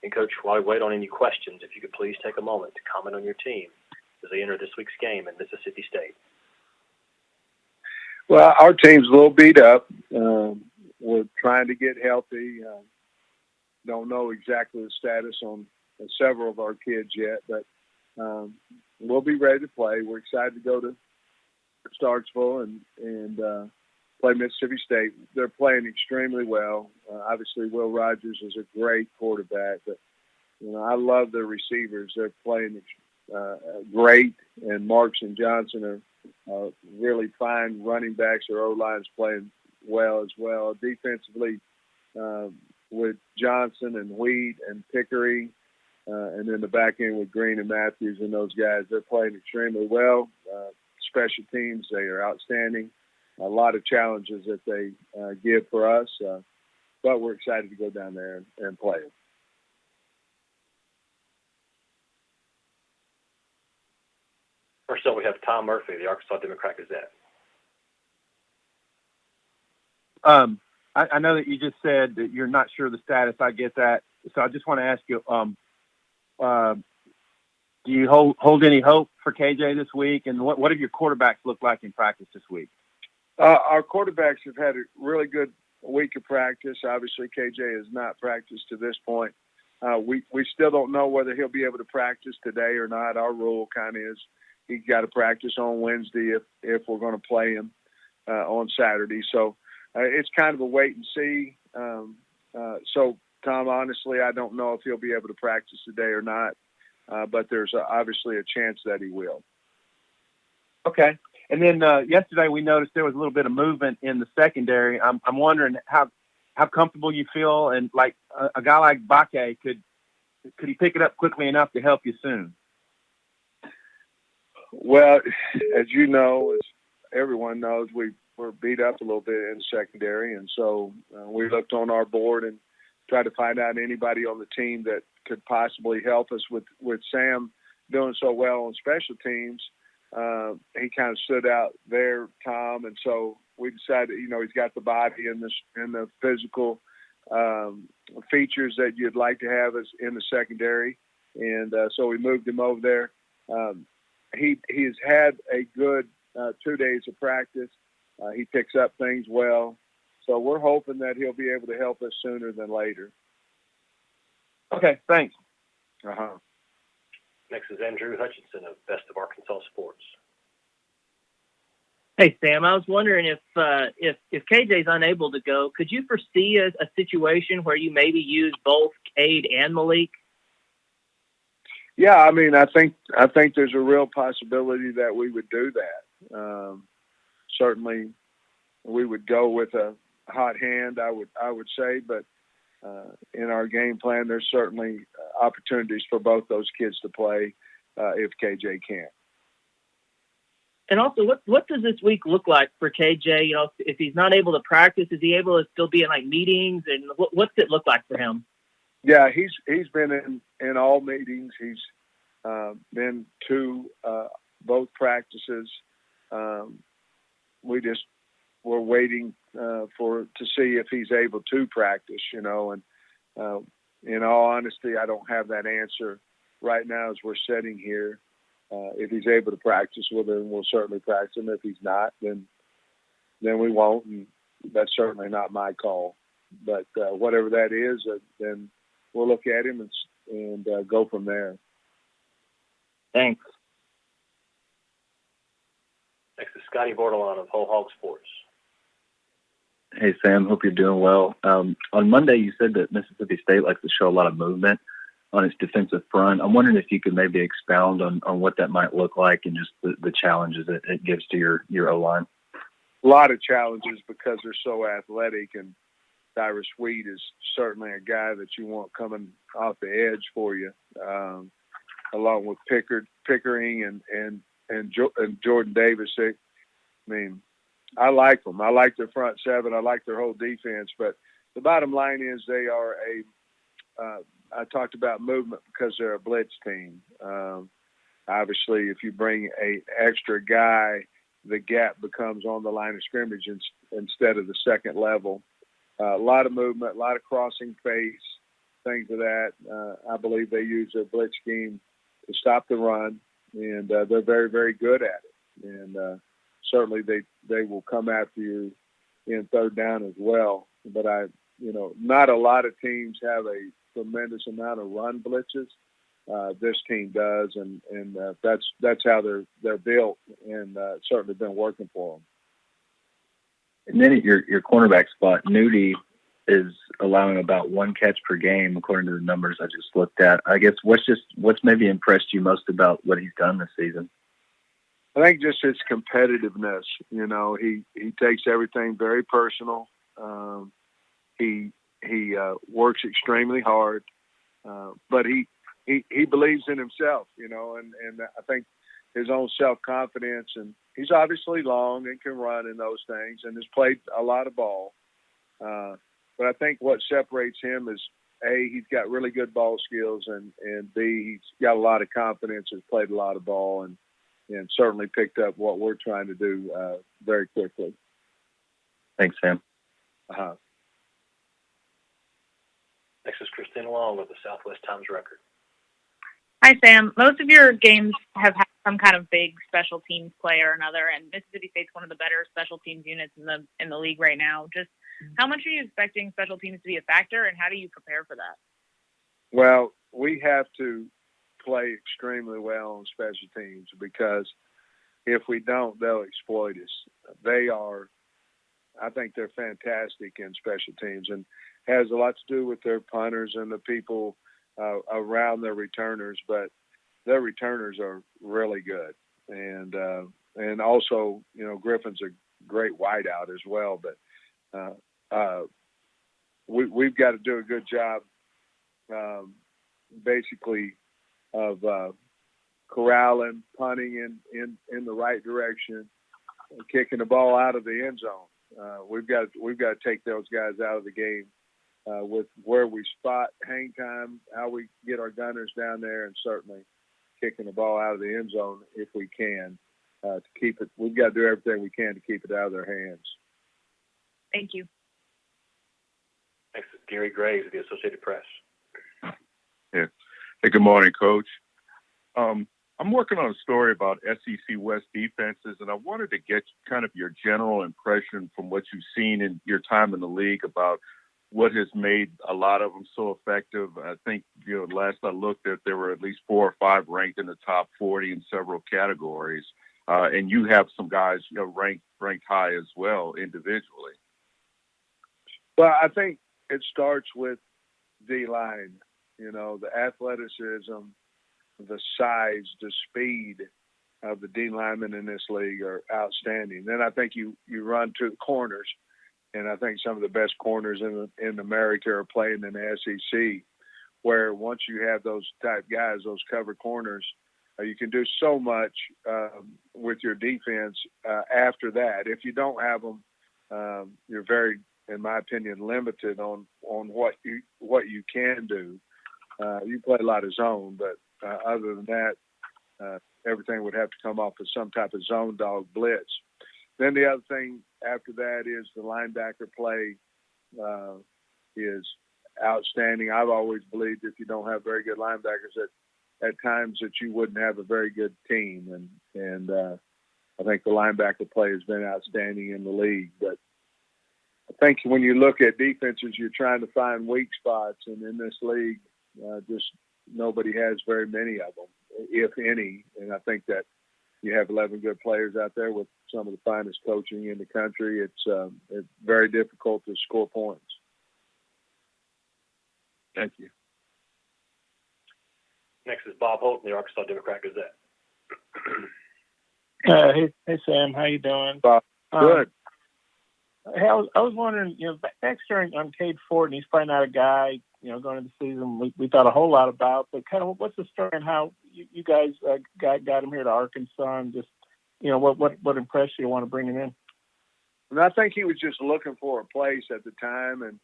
And, Coach, while we wait on any questions, if you could please take a moment to comment on your team as they enter this week's game in Mississippi State. Well, our team's a little beat up. We're trying to get healthy. Don't know exactly the status on several of our kids yet, but we'll be ready to play. We're excited to go to Starksville and play Mississippi State. They're playing extremely well. Obviously, Will Rogers is a great quarterback, but I love their receivers. They're playing great, and Marks and Johnson are really fine running backs. Their O-line's playing well as well. Defensively, with Johnson and Wheat and Pickering, and then the back end with Green and Matthews and those guys, they're playing extremely well. Special teams, they are outstanding. A lot of challenges that they give for us, but we're excited to go down there and play them. First up, we have Tom Murphy, the Arkansas Democrat-Gazette. I know that you just said that you're not sure of the status. I get that. So I just want to ask you, do you hold any hope for KJ this week? And what have your quarterbacks looked like in practice this week? Our quarterbacks have had a really good week of practice. Obviously, KJ has not practiced to this point. We still don't know whether he'll be able to practice today or not. Our rule kind of is he's got to practice on Wednesday if we're going to play him on Saturday. So it's kind of a wait and see. So, Tom, honestly, I don't know if he'll be able to practice today or not, but there's obviously a chance that he will. Okay. And then yesterday we noticed there was a little bit of movement in the secondary. I'm wondering how comfortable you feel, and like a guy like Bakke, could he pick it up quickly enough to help you soon? Well, as you know, as everyone knows, we're beat up a little bit in secondary, and so we looked on our board and tried to find out anybody on the team that could possibly help us with Sam doing so well on special teams. He kind of stood out there, Tom, and so we decided, he's got the body and the physical features that you'd like to have as in the secondary, and so we moved him over there. He's had a good 2 days of practice. He picks up things well, so we're hoping that he'll be able to help us sooner than later. Okay, thanks. Next is Andrew Hutchinson of Best of Arkansas Sports. Hey, Sam, I was wondering if KJ's unable to go, could you foresee a situation where you maybe use both Cade and Malik? Yeah, I mean, I think there's a real possibility that we would do that. Certainly, we would go with a hot hand, I would say, but in our game plan, there's certainly opportunities for both those kids to play if KJ can't. And also, what does this week look like for KJ? If he's not able to practice, is he able to still be in like meetings? And what's it look like for him? Yeah, he's been in all meetings. He's been to both practices. We're waiting to see if he's able to practice, and in all honesty, I don't have that answer right now as we're sitting here. If he's able to practice, well, then we'll certainly practice him. If he's not, then we won't, and that's certainly not my call. But whatever that is, then we'll look at him and go from there. Thanks. Next is Scotty Bordelon of Whole Hog Sports. Hey, Sam. Hope you're doing well. On Monday, you said that Mississippi State likes to show a lot of movement on its defensive front. I'm wondering if you could maybe expound on what that might look like and just the challenges it gives to your O-line. A lot of challenges because they're so athletic, and Cyrus Wheat is certainly a guy that you want coming off the edge for you, along with Pickering and Jordan Davis. I mean, I like them. I like their front seven. I like their whole defense. But the bottom line is they are I talked about movement because they're a blitz team. Obviously, if you bring an extra guy, the gap becomes on the line of scrimmage instead of the second level. A lot of movement, a lot of crossing face, things of that. I believe they use their blitz scheme to stop the run, and they're very, very good at it. And certainly they will come after you in third down as well. But not a lot of teams have a tremendous amount of run blitzes. This team does, and that's how they're built, and certainly been working for them. And then at your cornerback spot, Nudie is allowing about 1 catch per game, according to the numbers I just looked at. I guess what's maybe impressed you most about what he's done this season? I think just his competitiveness. He takes everything very personal. He works extremely hard, but he believes in himself, and I think his own self-confidence, and he's obviously long and can run in those things and has played a lot of ball. But I think what separates him is, A, he's got really good ball skills, and B, he's got a lot of confidence, has played a lot of ball, and certainly picked up what we're trying to do very quickly. Thanks, Sam. Uh-huh. Next is Christina Long with the Southwest Times Record. Hi, Sam. Most of your games have had some kind of big special teams play or another, and Mississippi State's one of the better special teams units in the league right now. Just how much are you expecting special teams to be a factor, and how do you prepare for that? Well, we have to play extremely well on special teams, because if we don't, they'll exploit us. I think they're fantastic in special teams, and has a lot to do with their punters and the people around their returners, but their returners are really good. And also, Griffin's a great wideout as well, but we've got to do a good job basically of corralling, punting in the right direction, kicking the ball out of the end zone. We've got to take those guys out of the game with where we spot hang time, how we get our gunners down there, and certainly kicking the ball out of the end zone if we can to keep it. We've got to do everything we can to keep it out of their hands. Thank you. Next is Gary Graves of the Associated Press. Yeah. Hey, good morning, Coach. I'm working on a story about SEC West defenses, and I wanted to get kind of your general impression from what you've seen in your time in the league about what has made a lot of them so effective. I think, last I looked at, there were at least 4 or 5 ranked in the top 40 in several categories. And you have some guys, ranked high as well individually. Well, I think it starts with D-line, the athleticism, the size, the speed of the D linemen in this league are outstanding. Then I think you run to the corners, and I think some of the best corners in America are playing in the SEC, where once you have those type guys, those cover corners, you can do so much with your defense after that. If you don't have them, you're very, in my opinion, limited on what you can do. You play a lot of zone, but other than that, everything would have to come off of some type of zone dog blitz. Then the other thing after that is the linebacker play is outstanding. I've always believed if you don't have very good linebackers, that at times that you wouldn't have a very good team. And I think the linebacker play has been outstanding in the league. But I think when you look at defenses, you're trying to find weak spots, and in this league, just nobody has very many of them, if any. And I think that you have 11 good players out there with some of the finest coaching in the country. It's very difficult to score points. Thank you. Next is Bob Holt in the Arkansas Democrat-Gazette. Hey, Sam, how you doing? Bob, good. Hey, I was wondering, Baxter on Cade Ford, and he's probably not a guy, going into the season we thought a whole lot about, but kind of what's the story and how you guys got him here to Arkansas, and just, what impressed you to want to bring him in? And I think he was just looking for a place at the time, and,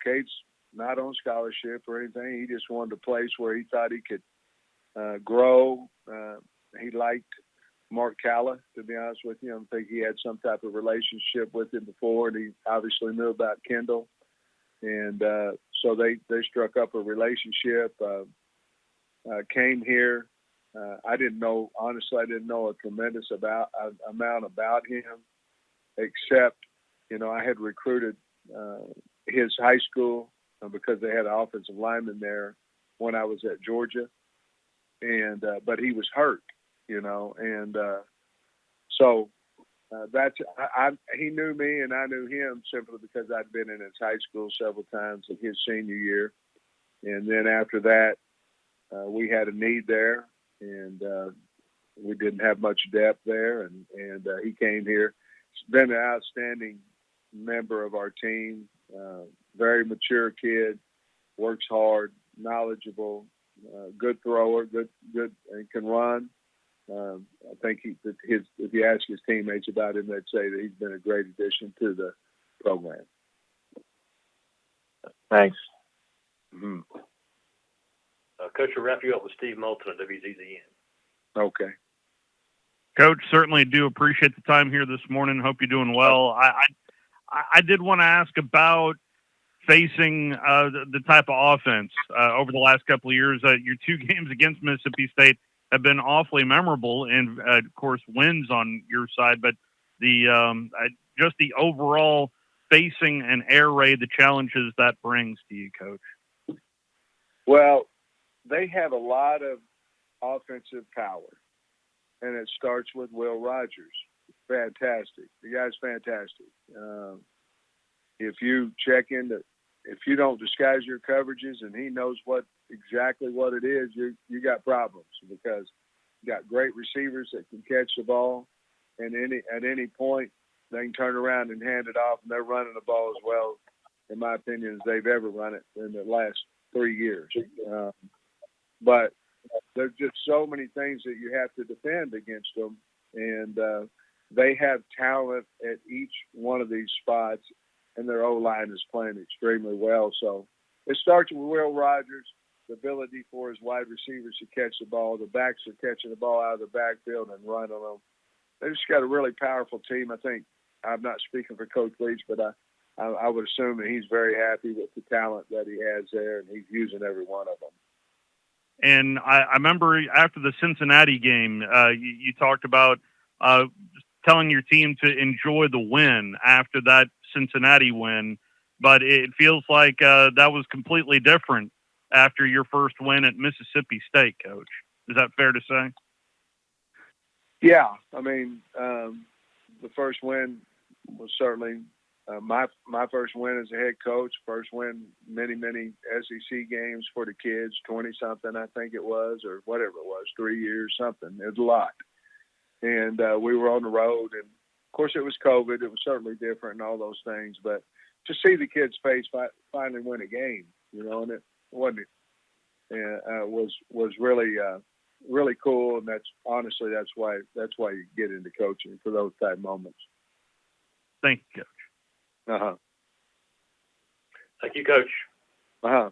Cade's not on scholarship or anything. He just wanted a place where he thought he could grow. He liked Mark Calla, to be honest with you. I think he had some type of relationship with him before, and he obviously knew about Kendall. And so they struck up a relationship. Came here. I didn't know a tremendous amount about him, except, I had recruited his high school because they had an offensive lineman there when I was at Georgia, and but he was hurt, and so he knew me and I knew him simply because I'd been in his high school several times in his senior year, and then after that we had a need there, and we didn't have much depth there, and he came here. He's been an outstanding member of our team, very mature kid, works hard, knowledgeable, good thrower, good, and can run. I think if you ask his teammates about him, they'd say that he's been a great addition to the program. Thanks. Mm-hmm. Coach, we'll wrap you up with Steve Moulton at WZZN. Okay. Coach, certainly do appreciate the time here this morning. Hope you're doing well. I did want to ask about facing the type of offense over the last couple of years. Your 2 games against Mississippi State have been awfully memorable, and of course wins on your side. But just the overall facing an air raid, the challenges that brings to you, Coach. Well, they have a lot of offensive power, and it starts with Will Rogers. Fantastic. The guy's fantastic. If you if you don't disguise your coverages and he knows exactly what it is, you got problems, because you got great receivers that can catch the ball, and at any point they can turn around and hand it off, and they're running the ball as well, in my opinion, as they've ever run it in the last 3 years. But there's just so many things that you have to defend against them, and they have talent at each one of these spots, and their O-line is playing extremely well. So it starts with Will Rogers, the ability for his wide receivers to catch the ball. The backs are catching the ball out of the backfield and running them. They just got a really powerful team. I think, I'm not speaking for Coach Leach, but I would assume that he's very happy with the talent that he has there, and he's using every one of them. And I remember after the Cincinnati game, you talked about telling your team to enjoy the win after that Cincinnati win, but it feels like that was completely different after your first win at Mississippi State, Coach. Is that fair to say? Yeah, I mean, the first win was certainly my first win as a head coach, first win many SEC games for the kids, 20-something I think it was, or whatever it was, 3 years, something. It was a lot. And we were on the road, and of course it was COVID. It was certainly different and all those things, but to see the kids' face finally win a game, and it wasn't, was really really cool. And that's why you get into coaching, for those type moments. Thank you, Coach. Uh-huh. Thank you, Coach. Uh-huh.